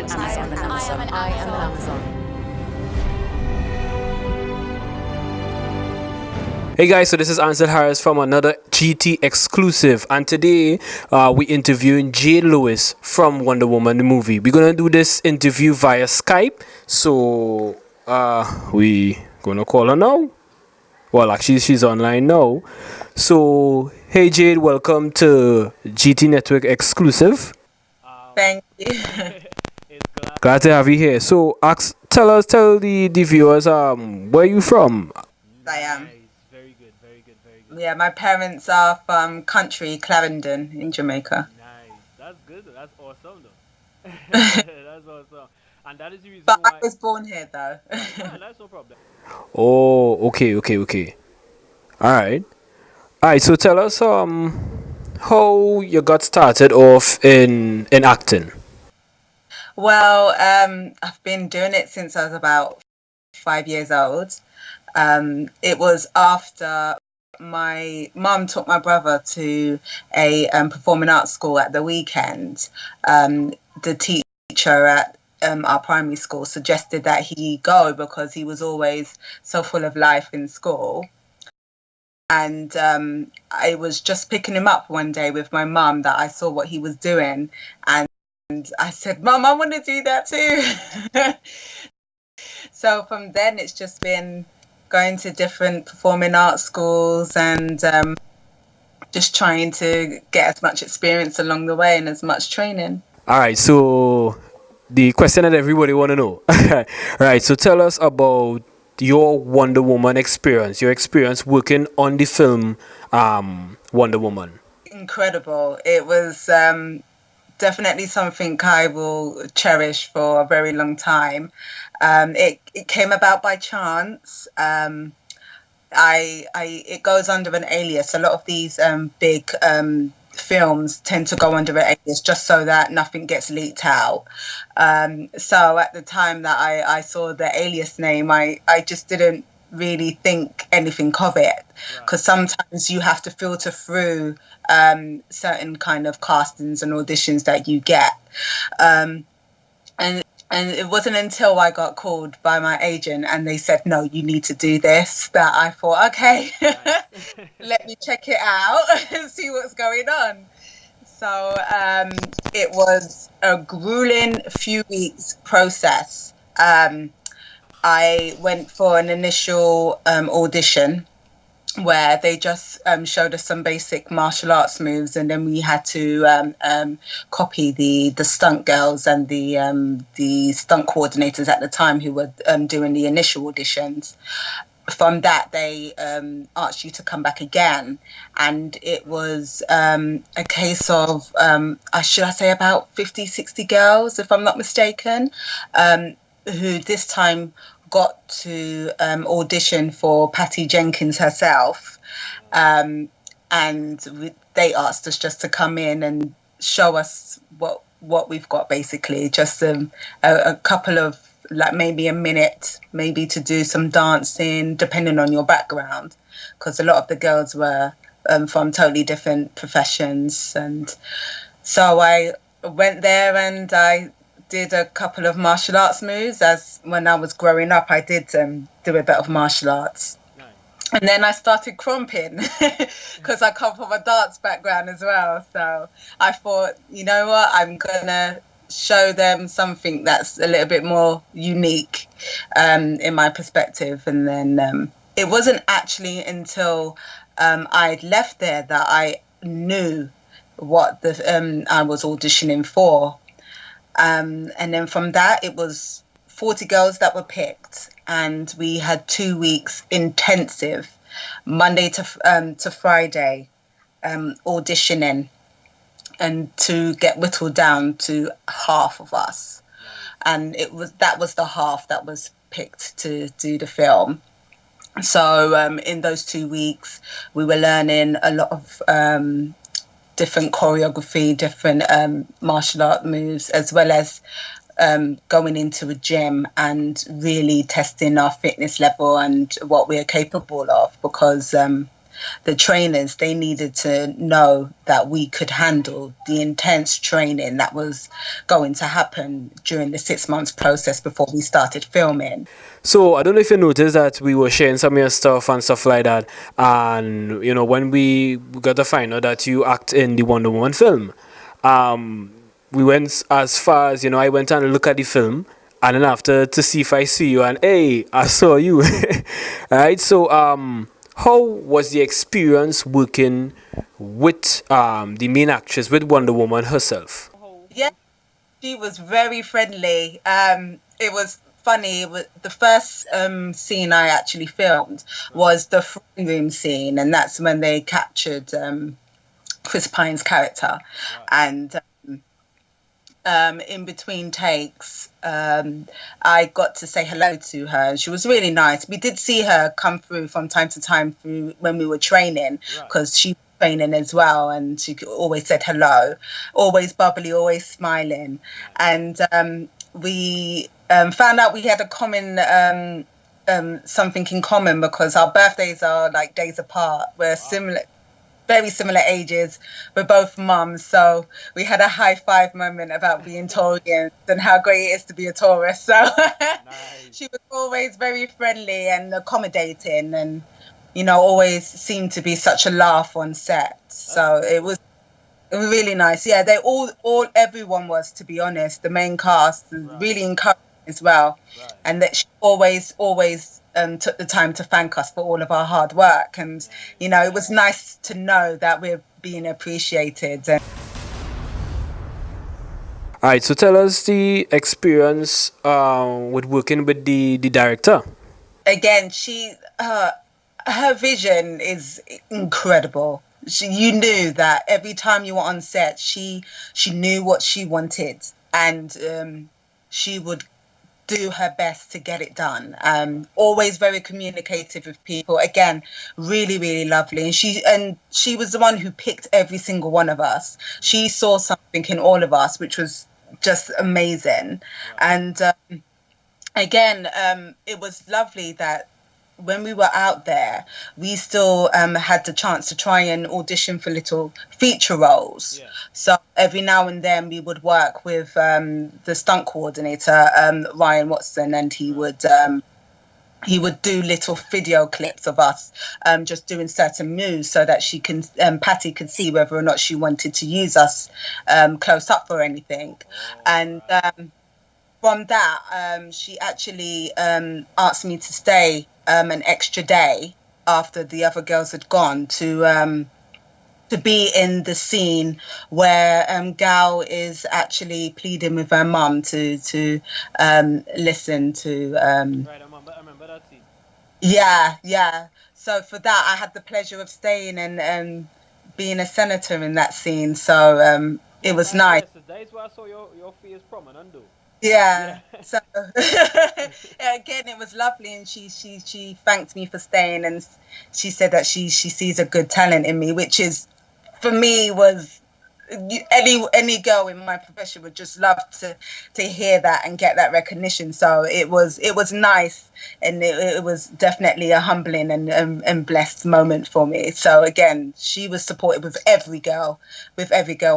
an Amazon. I am an Amazon. Hey guys, so this is Ansel Harris from another GT exclusive, and today we interviewing Jade Lewis from Wonder Woman the movie. We're gonna do this interview via Skype, so we gonna call her now. Well, actually, she's online now. So, hey Jade, welcome to GT Network exclusive. Thank you. Glad to have you here. So, tell the viewers where you from. I am. Yeah, my parents are from country Clarendon in Jamaica. Nice. That's good. That's awesome, though. That's awesome. And that is the reason But why. I was born here, though. Yeah, that's no problem. Oh, okay. All right. So tell us how you got started off in acting. Well, I've been doing it since I was about 5 years old. It was after my mum took my brother to a performing arts school at the weekend. The teacher at our primary school suggested that he go because he was always so full of life in school. And I was just picking him up one day with my mum that I saw what he was doing. And I said, Mum, I want to do that too. So from then it's just been going to different performing arts schools and just trying to get as much experience along the way and as much training. All right. So the question that everybody want to know. Right. So tell us about your Wonder Woman experience. Your experience working on the film Wonder Woman. Incredible. It was definitely something I will cherish for a very long time. It came about by chance. It goes under an alias. A lot of these big films tend to go under an alias just so that nothing gets leaked out. So at the time that I saw the alias name, I just didn't really think anything of it, because sometimes you have to filter through certain kind of castings and auditions that you get. And it wasn't until I got called by my agent and they said, no, you need to do this, that I thought, okay, let me check it out and see what's going on. So it was a grueling few weeks process. I went for an initial audition where they just showed us some basic martial arts moves, and then we had to copy the stunt girls and the stunt coordinators at the time who were doing the initial auditions. From that, they asked you to come back again, and it was a case of, should I say about 50, 60 girls, if I'm not mistaken, who this time got to audition for Patty Jenkins herself, and they asked us just to come in and show us what we've got, basically just a couple of, like, maybe a minute, maybe to do some dancing depending on your background, because a lot of the girls were from totally different professions. And so I went there and I did a couple of martial arts moves, as when I was growing up I did do a bit of martial arts. Nice. And then I started crumping because I come from a dance background as well, so I thought, you know what, I'm gonna show them something that's a little bit more unique in my perspective. And then it wasn't actually until I'd left there that I knew what I was auditioning for. And then from that, it was 40 girls that were picked, and we had 2 weeks intensive, Monday to Friday, auditioning, and to get whittled down to half of us. And that was the half that was picked to do the film. So in those 2 weeks, we were learning a lot of different choreography, different martial art moves, as well as going into a gym and really testing our fitness level and what we're capable of, because the trainers, they needed to know that we could handle the intense training that was going to happen during the 6 months process before we started filming. So I don't know if you noticed that we were sharing some of your stuff and stuff like that, and you know when we got to find out that you act in the Wonder Woman film, we went as far as, you know, I went and looked at the film, and then after to see if I see you, and hey, I saw you. All right. So how was the experience working with the main actress, with Wonder Woman herself? Yeah, she was very friendly. It was funny. It was, the first scene I actually filmed was the throne room scene, and that's when they captured Chris Pine's character. And in between takes, I got to say hello to her, and she was really nice. We did see her come through from time to time through when we were training, because she was training as well, and she always said hello, always bubbly, always smiling. And we found out we had a common something in common, because our birthdays are like days apart. We're similar, very similar ages. We're both mums, so we had a high five moment about being Taurians and how great it is to be a Taurus. So she was always very friendly and accommodating, and you know, always seemed to be such a laugh on set. So it was really nice. Yeah, they everyone was, to be honest. The main cast really encouraging as well, and that she always took the time to thank us for all of our hard work. And you know, it was nice to know that we're being appreciated. And All right, so tell us the experience with working with the director. again, her vision is incredible. You knew that every time you were on set, she knew what she wanted, and she would do her best to get it done. Always very communicative with people. Again, really, really lovely. And she was the one who picked every single one of us. She saw something in all of us, which was just amazing. And again, it was lovely that when we were out there, we still had the chance to try and audition for little feature roles. So every now and then we would work with the stunt coordinator, Ryan Watson, and he would do little video clips of us just doing certain moves, so that Patty could see whether or not she wanted to use us close up for anything. And from that, she actually asked me to stay an extra day after the other girls had gone to be in the scene where Gal is actually pleading with her mum to listen to. Right, I remember that scene. Yeah. So for that, I had the pleasure of staying and being a senator in that scene. So it was nice. Yes, that is why I saw your face prominent, though. Yeah. So again, it was lovely, and she thanked me for staying, and she said that she sees a good talent in me, which is, for me, was any girl in my profession would just love to hear that and get that recognition. So it was nice, and it was definitely a humbling and blessed moment for me. So again, she was supportive with every girl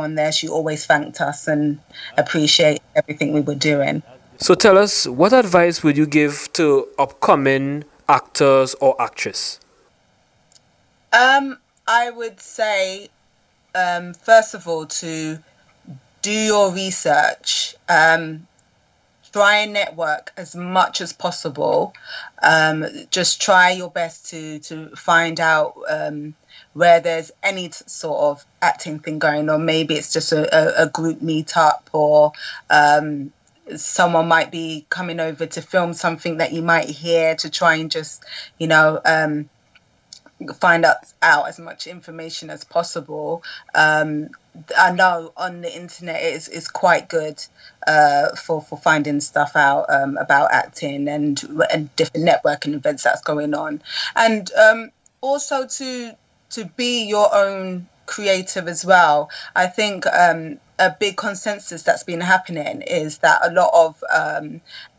on there. She always thanked us and appreciated everything we were doing. So tell us, what advice would you give to upcoming actors or actresses? I would say, first of all, to do your research, try and network as much as possible. Just try your best to find out where there's any sort of acting thing going on. Maybe it's just a group meetup, or someone might be coming over to film something that you might hear, to try and just, you know, find out as much information as possible. I know on the internet is quite good for finding stuff out about acting and different networking events that's going on, and also to be your own creative as well. I think a big consensus that's been happening is that a lot of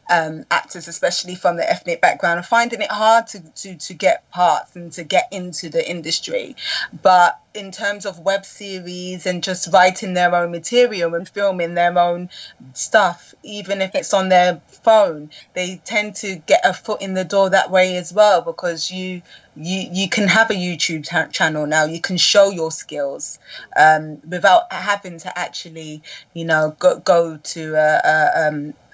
actors, especially from the ethnic background, are finding it hard to get parts and to get into the industry. But in terms of web series and just writing their own material and filming their own stuff, even if it's on their phone, they tend to get a foot in the door that way as well, because you can have a YouTube channel now. You can show your skills without having to actually, go to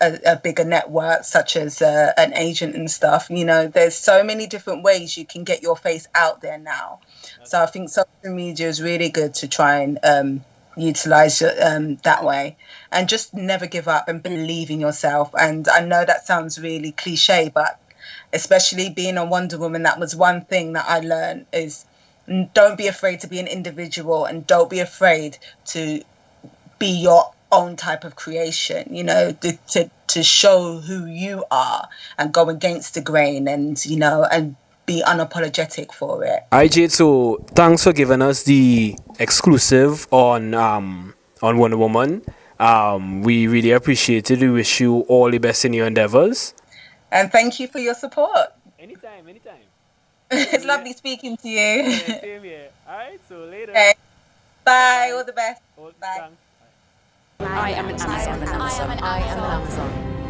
a bigger network such as an agent and stuff. There's so many different ways you can get your face out there now. So I think social media is really good to try and utilize that way, and just never give up and believe in yourself. And I know that sounds really cliche, but especially being a Wonder Woman, that was one thing that I learned is don't be afraid to be an individual, and don't be afraid to be your own type of creation, to show who you are and go against the grain, and and be unapologetic for it. All right, Jade, so thanks for giving us the exclusive on Wonder Woman. We really appreciate it. We wish you all the best in your endeavors. And thank you for your support. Anytime. It's lovely speaking to you. Yeah, same here. All right, so later. Okay. Bye. All the best. Bye. Thanks. I am an Amazon. I am an I am an Amazon. Amazon.